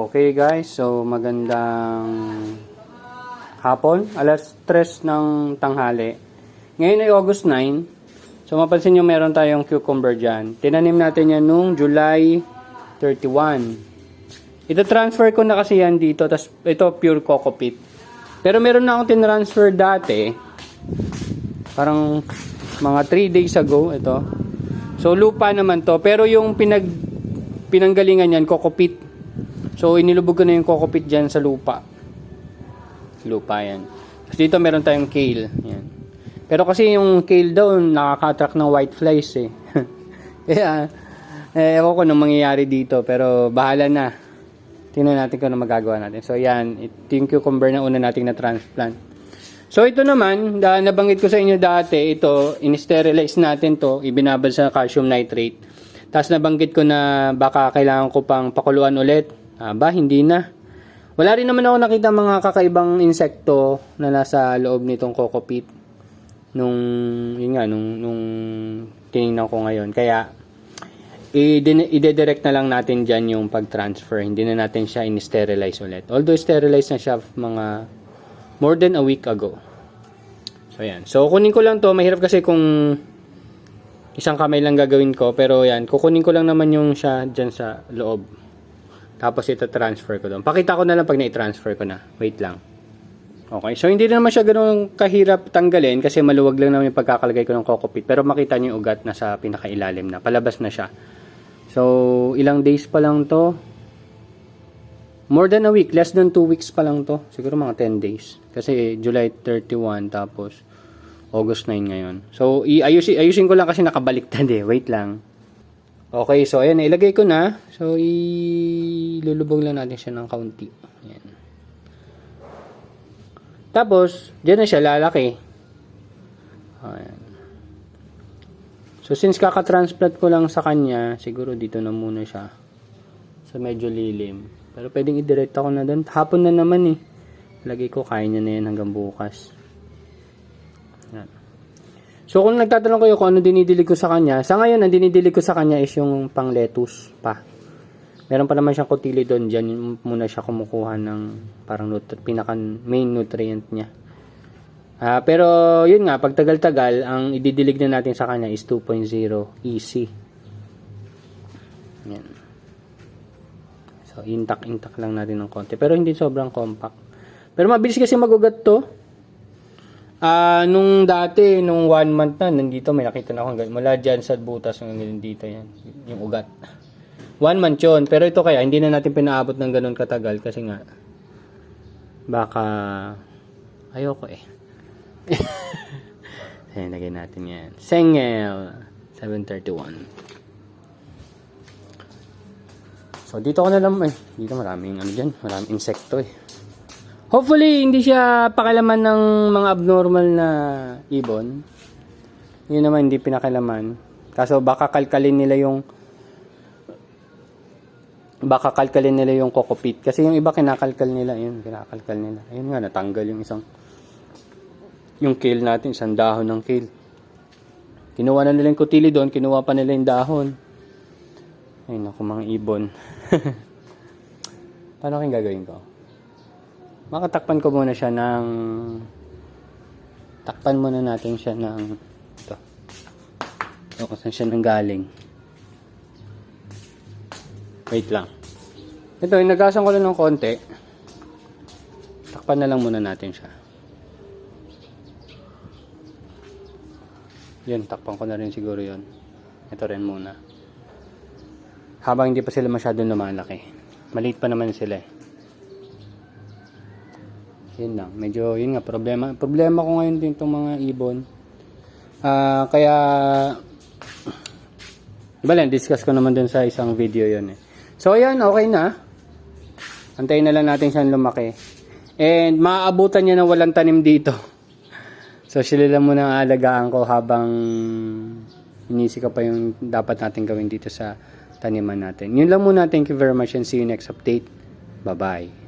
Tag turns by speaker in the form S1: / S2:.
S1: Okay guys, so magandang hapon, alas 3 ng tanghali. Ngayon ay August 9. So mapansin nyo meron tayong cucumber dyan. Tinanim natin yan nung July 31. Ito transfer ko na kasi yan dito, tas ito pure coco peat. Pero meron na akong tinransfer dati, parang mga 3 days ago ito. So lupa naman to, pero yung pinanggalingan yan coco peat. So, inilubog ko na yung coco peat dyan sa lupa. Lupa yan. Tapos dito meron tayong kale. Yan. Pero kasi yung kale daw, nakaka-attract ng whiteflies eh. Kaya, ewan ko nung mangyayari dito. Pero, bahala na. Tingnan natin kung ano magagawa natin. So, yan. Ito yung cucumber na una nating na-transplant. So, ito naman, nabanggit ko sa inyo dati, ito, in-sterilize natin to, ibinabad sa calcium nitrate. Tapos, nabanggit ko na baka kailangan ko pang pakuluan ulit. Hindi na. Wala rin naman ako nakita mga kakaibang insekto na nasa loob nitong coco peat nung tinignan ko ngayon. Kaya, i-direct na lang natin dyan yung pag-transfer. Hindi na natin siya in-sterilize ulit. Although, sterilize na siya mga more than a week ago. So, yan. So, kunin ko lang to. Mahirap kasi kung isang kamay lang gagawin ko. Pero, yan. Kukunin ko lang naman yung siya dyan sa loob. Tapos ito transfer ko doon. Pakita ko na lang pag na-transfer ko na. Wait lang. Okay. So hindi naman siya ganoon kahirap tanggalin kasi maluwag lang naman yung pagkakalagay ko ng coco peat. Pero makita niyo yung ugat na sa pinakailalim na. Palabas na siya. So ilang days pa lang to. More than a week. Less than 2 weeks pa lang to. Siguro mga 10 days. Kasi July 31 tapos August 9 ngayon. So ayusin ko lang kasi nakabaliktad eh. Wait lang. Okay, so ayan, ilagay ko na. So, ilulubog lang natin siya ng kaunti. Ayan. Tapos, dyan na siya lalaki. Ayan. So, since kaka-transplant ko lang sa kanya, siguro dito na muna siya. Sa medyo lilim. Pero pwedeng i-direct ako na doon. Hapon na naman eh. Lagay ko, kaya niya na yan hanggang bukas. Ayan. So, kung nagtatanong kayo kung ano dinidilig ko sa kanya, sa ngayon, ang dinidilig ko sa kanya is yung pang lettuce pa. Meron pa naman siyang cotyledon dyan. Muna siya kumukuha ng parang pinaka-main nutrient niya. Pero, yun nga, pag tagal-tagal, ang ididilig na natin sa kanya is 2.0 easy. Yan. So, intact lang natin ng konti. Pero, hindi sobrang compact. Pero, mabilis kasi magugat to. Nung dati, nung 1 month na, nandito may nakita na ako mula dyan sa butas hanggang dito yan, yung ugat. 1 month yun, pero ito kaya hindi na natin pinaabot ng ganun katagal kasi nga baka ayoko eh. Ayan, lagay natin yan. Sengel 731. So dito ko na lang dito maraming maraming insekto eh. Hopefully, hindi siya pakilaman ng mga abnormal na ibon. Yun naman, hindi pinakalaman. Kaso baka kalkalin nila yung coco peat. Kasi yung iba kinakalkal nila. Ayun, kinakalkal nila. Ayun nga, natanggal yung kale natin, isang dahon ng kale. Kinuha na nila yung cotyledon, kinuha pa nila yung dahon. Ayun ako, mga ibon. Paano kayong gagawin ko? Makatakpan ko muna siya ng takpan muna natin siya ng ito kung saan siya nanggaling. Wait lang. Ito, inagasan ko lang ng konti. Takpan na lang muna natin siya. Yun, takpan ko na rin siguro yun. Ito rin muna. Habang hindi pa sila masyadong lumalaki. Maliit pa naman sila eh. Yun lang. Medyo, yun nga, problema ko ngayon din itong mga ibon. Kaya, diba lang, discuss ko naman dun sa isang video yun eh. So, ayan, okay na. Antayin na lang natin siyang lumaki. And, maaabutan niya na walang tanim dito. So, sila lang muna ang alagaan ko habang inisip ko pa yung dapat natin gawin dito sa taniman natin. Yun lang muna. Thank you very much and see you next update. Bye-bye.